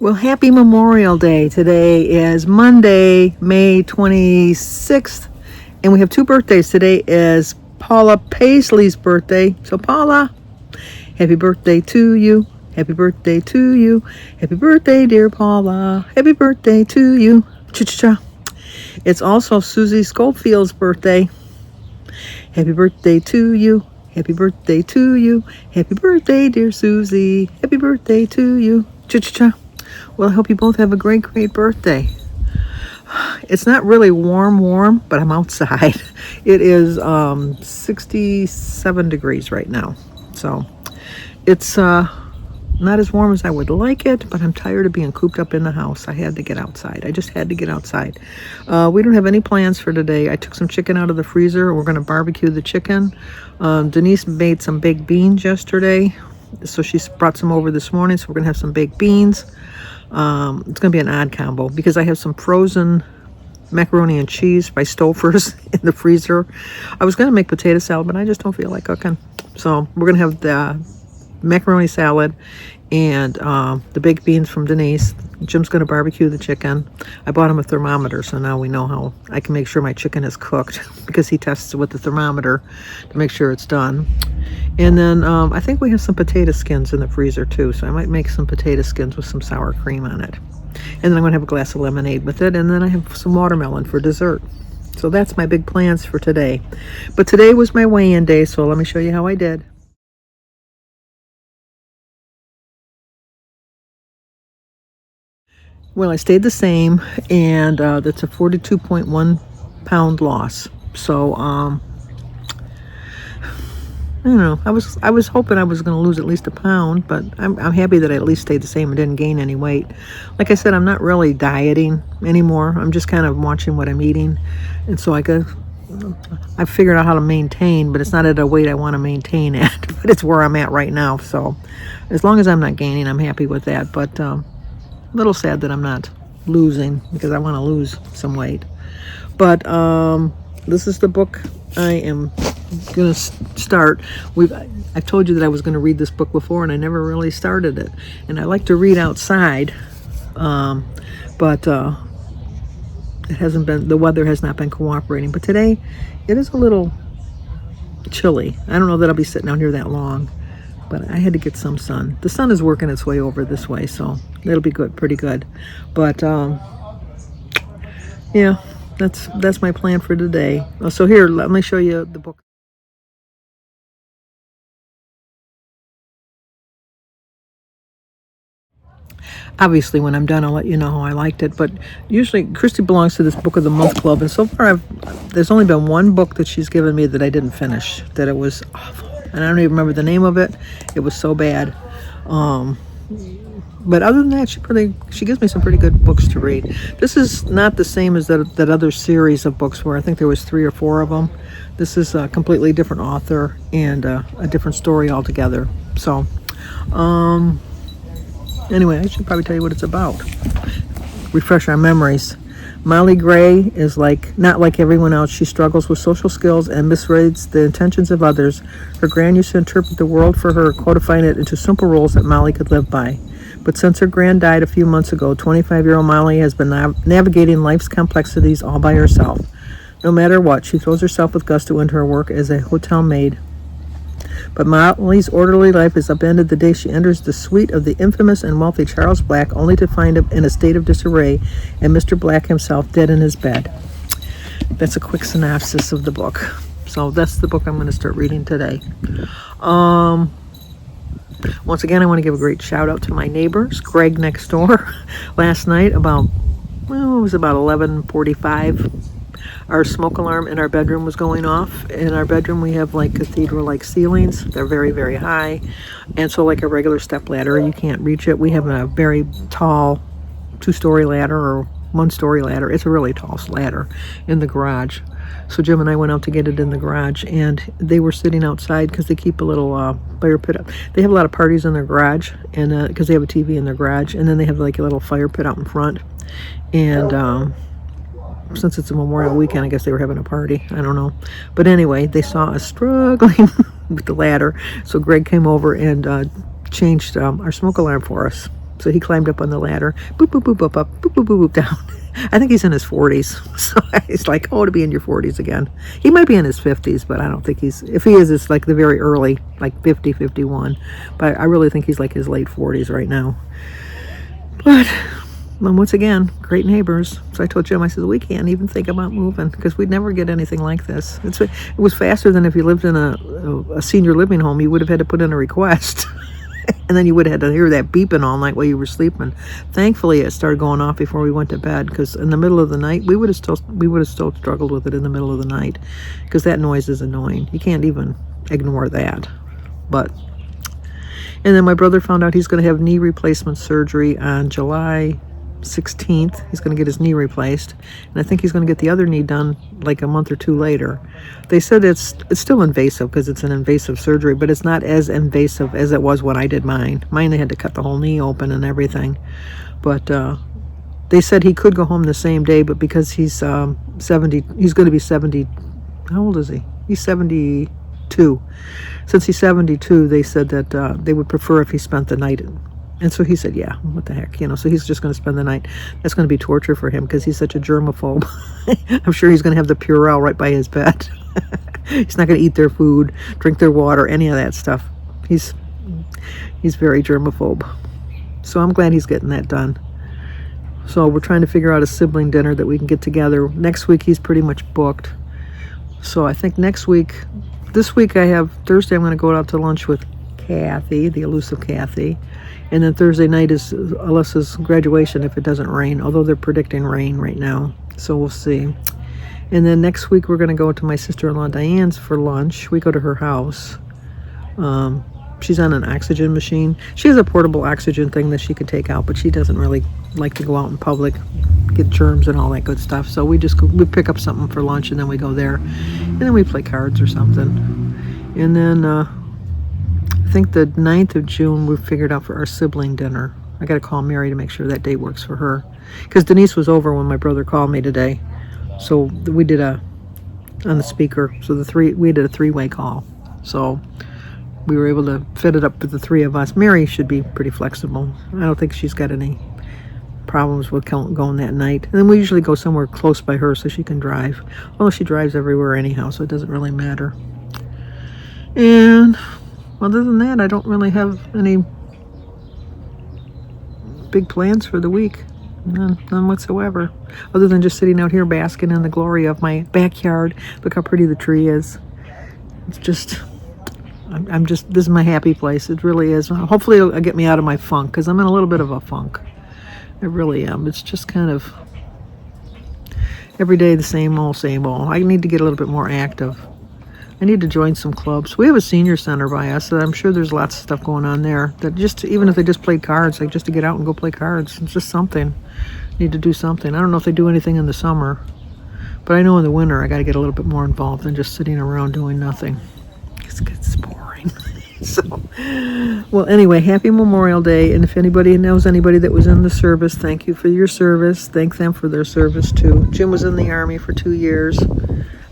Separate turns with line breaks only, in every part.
Well, happy Memorial Day. Today is Monday, May 26th, and we have two birthdays. Today is Paula Paisley's birthday. So, Paula, happy birthday to you. Happy birthday to you. Happy birthday, dear Paula. Happy birthday to you. Cha-cha-cha. It's also Susie Schofield's birthday. Happy birthday to you. Happy birthday to you. Happy birthday, dear Susie. Happy birthday to you. Cha-cha-cha. Well, I hope you both have a great, great birthday. It's not really warm, but I'm outside. It is 67 degrees right now. So it's not as warm as I would like it, but I'm tired of being cooped up in the house. I had to get outside. I just had to get outside. We don't have any plans for today. I took some chicken out of the freezer. We're going to barbecue the chicken. Denise made some baked beans yesterday, so she brought some over this morning, so we're going to have some baked beans. It's going to be an odd combo because I have some frozen macaroni and cheese by Stouffer's in the freezer. I was going to make potato salad, but I just don't feel like cooking. So we're going to have the macaroni salad and the baked beans from Denise. Jim's going to barbecue the chicken. I bought him a thermometer, so now we know how I can make sure my chicken is cooked because he tests it with the thermometer to make sure it's done. And then I think we have some potato skins in the freezer too, so I might make some potato skins with some sour cream on it. And then I'm going to have a glass of lemonade with it, and then I have some watermelon for dessert. So that's my big plans for today. But today was my weigh-in day, so let me show you how I did. Well, I stayed the same, and that's a 42.1 pound loss. So I don't know. I was hoping I was going to lose at least a pound, but I'm happy that I at least stayed the same and didn't gain any weight. Like I said, I'm not really dieting anymore. I'm just kind of watching what I'm eating, and so I figured out how to maintain, but it's not at a weight I want to maintain at, but it's where I'm at right now. So as long as I'm not gaining, I'm happy with that. But a little sad that I'm not losing because I want to lose some weight. But this is the book I am going to start. I've told you that I was going to read this book before, and I never really started it. And I like to read outside, but it hasn't been. The weather has not been cooperating. But today, it is a little chilly. I don't know that I'll be sitting out here that long, but I had to get some sun. The sun is working its way over this way, so it'll be good, pretty good. But yeah, that's my plan for today. So here, let me show you the book. Obviously, when I'm done, I'll let you know how I liked it. But usually, Christy belongs to this Book of the Month Club, and so far, there's only been one book that she's given me that I didn't finish. That it was awful, and I don't even remember the name of it. It was so bad. But other than that, she gives me some pretty good books to read. This is not the same as that other series of books where I think there was 3 or 4 of them. This is a completely different author and a different story altogether. So, anyway, I should probably tell you what it's about. Refresh our memories. Molly Gray is not like everyone else. She struggles with social skills and misreads the intentions of others. Her gran used to interpret the world for her, codifying it into simple rules that Molly could live by. But since her gran died a few months ago, 25-year-old Molly has been navigating life's complexities all by herself. No matter what, she throws herself with gusto into her work as a hotel maid. But Molly's orderly life is upended the day she enters the suite of the infamous and wealthy Charles Black, only to find him in a state of disarray and Mr. Black himself dead in his bed. That's a quick synopsis of the book. So that's the book I'm going to start reading today. Once again, I want to give a great shout out to my neighbors, Greg next door. Last night, it was about 11:45. Our smoke alarm in our bedroom was going off. In our bedroom, we have cathedral-like ceilings. They're very, very high. And so like a regular step ladder, you can't reach it. We have a very tall 2-story ladder or 1-story ladder. It's a really tall ladder in the garage. So Jim and I went out to get it in the garage, and they were sitting outside because they keep a little fire pit up. They have a lot of parties in their garage, and because they have a TV in their garage, and then they have a little fire pit out in front. And since it's a Memorial weekend, I guess they were having a party. I don't know. But anyway, they saw us struggling with the ladder. So Greg came over and changed our smoke alarm for us. So he climbed up on the ladder, boop, boop, boop, boop, up, boop, boop, boop, boop, down. I think he's in his 40s. So he's like, oh, to be in your 40s again. He might be in his 50s, but I don't think if he is, it's like the very early, like 50, 51. But I really think he's like his late 40s right now. But once again, great neighbors. So I told Jim, I said, we can't even think about moving because we'd never get anything like this. It was faster than if you lived in a senior living home. You would have had to put in a request. And then you would have had to hear that beeping all night while you were sleeping. Thankfully, it started going off before we went to bed, because in the middle of the night, we would have still struggled with it in the middle of the night, because that noise is annoying. You can't even ignore that. And then my brother found out he's going to have knee replacement surgery on July 16th. He's going to get his knee replaced, and I think he's going to get the other knee done like a month or two later. They said it's still invasive because it's an invasive surgery, but it's not as invasive as it was when I did mine. Mine, they had to cut the whole knee open and everything. But they said he could go home the same day, but because he's 70, he's going to be 70. How old is he? He's 72. Since he's 72, they said that they would prefer if he spent the night. And so he said, yeah, what the heck, so he's just going to spend the night. That's going to be torture for him because he's such a germaphobe. I'm sure he's going to have the Purell right by his bed. He's not going to eat their food, drink their water, any of that stuff. He's very germaphobe. So I'm glad he's getting that done. So we're trying to figure out a sibling dinner that we can get together. Next week, he's pretty much booked. So I think this week I have, Thursday I'm going to go out to lunch with Kathy, the elusive Kathy. And then Thursday night is Alyssa's graduation if it doesn't rain, although they're predicting rain right now. So we'll see. And then next week we're going to go to my sister-in-law Diane's for lunch. We go to her house. She's on an oxygen machine. She has a portable oxygen thing that she can take out, but she doesn't really like to go out in public, get germs and all that good stuff. So we pick up something for lunch and then we go there. And then we play cards or something. And then I think the 9th of June we figured out for our sibling dinner. I got to call Mary to make sure that date works for her. Because Denise was over when my brother called me today. So we did on the speaker. So we did a 3-way call. So we were able to fit it up with the 3 of us. Mary should be pretty flexible. I don't think she's got any problems with going that night. And then we usually go somewhere close by her so she can drive. Although she drives everywhere anyhow, so it doesn't really matter. And other than that, I don't really have any big plans for the week. None whatsoever. Other than just sitting out here basking in the glory of my backyard. Look how pretty the tree is. It's just, this is my happy place. It really is. Hopefully it'll get me out of my funk, because I'm in a little bit of a funk. I really am. It's just kind of every day the same old, same old. I need to get a little bit more active. I need to join some clubs. We have a senior center by us, so I'm sure there's lots of stuff going on there. That even if they just played cards, like just to get out and go play cards, it's just something. Need to do something. I don't know if they do anything in the summer, but I know in the winter I got to get a little bit more involved than just sitting around doing nothing. It's boring. So, well, anyway, happy Memorial Day, and if anybody knows anybody that was in the service, thank you for your service. Thank them for their service too. Jim was in the Army for 2 years.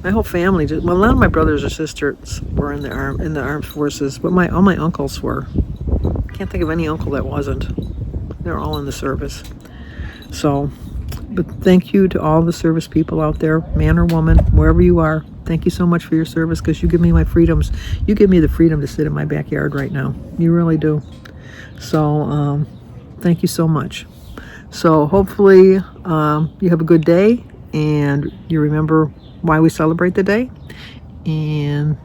My whole family none of my brothers or sisters were in the armed forces, but all my uncles were. Can't think of any uncle that wasn't. They're all in the service. So, but thank you to all the service people out there, man or woman, wherever you are. Thank you so much for your service, because you give me my freedoms. You give me the freedom to sit in my backyard right now. You really do. So, thank you so much. So hopefully you have a good day, and you remember why we celebrate the day, and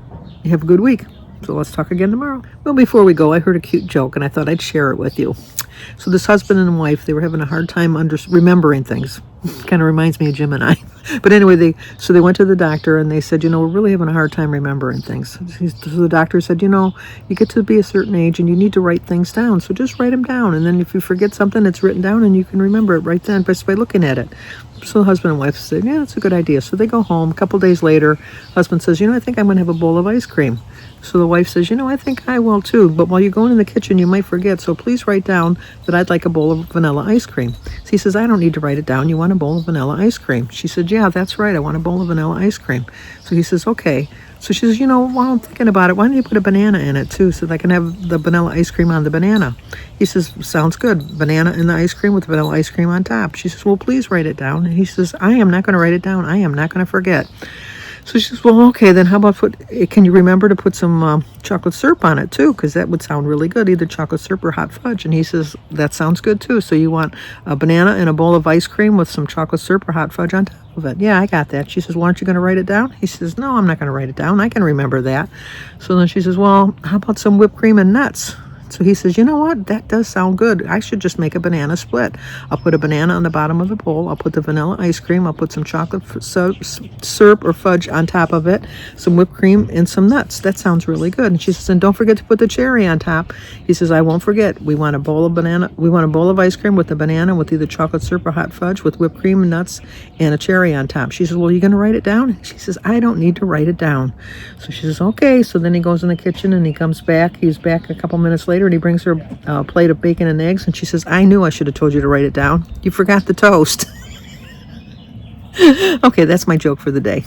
you have a good week. So let's talk again tomorrow. Well, before we go, I heard a cute joke and I thought I'd share it with you. So this husband and wife, they were having a hard time remembering things. Kind of reminds me of Jim and I. But anyway, they went to the doctor and they said, we're really having a hard time remembering things. So the doctor said, you get to be a certain age and you need to write things down. So just write them down. And then if you forget something, it's written down and you can remember it right then just by looking at it. So the husband and wife said, yeah, that's a good idea. So they go home. A couple days later, husband says, I think I'm going to have a bowl of ice cream. So the wife says, I think I will too. But while you're going in the kitchen, you might forget. So please write down that I'd like a bowl of vanilla ice cream. So he says, I don't need to write it down. You want a bowl of vanilla ice cream? She said, yeah, that's right. I want a bowl of vanilla ice cream. So he says, okay. So she says, while I'm thinking about it, why don't you put a banana in it too so that I can have the vanilla ice cream on the banana? He says, sounds good. Banana in the ice cream with vanilla ice cream on top. She says, well, please write it down. And he says, I am not going to write it down. I am not going to forget. So she says, well, okay, then how about can you remember to put some chocolate syrup on it too? Because that would sound really good, either chocolate syrup or hot fudge. And he says, that sounds good too. So you want a banana in a bowl of ice cream with some chocolate syrup or hot fudge on top of it? Yeah, I got that. She says, well, aren't you going to write it down? He says, no, I'm not going to write it down. I can remember that. So then she says, well, how about some whipped cream and nuts? So he says, you know what? That does sound good. I should just make a banana split. I'll put a banana on the bottom of the bowl. I'll put the vanilla ice cream. I'll put some chocolate syrup or fudge on top of it, some whipped cream, and some nuts. That sounds really good. And she says, and don't forget to put the cherry on top. He says, I won't forget. We want a bowl of ice cream with the banana with either chocolate syrup or hot fudge with whipped cream and nuts and a cherry on top. She says, well, are you going to write it down? She says, I don't need to write it down. So she says, okay. So then he goes in the kitchen and he comes back. He's back a couple minutes later and he brings her a plate of bacon and eggs. And she says, I knew I should have told you to write it down. You forgot the toast. Okay, that's my joke for the day.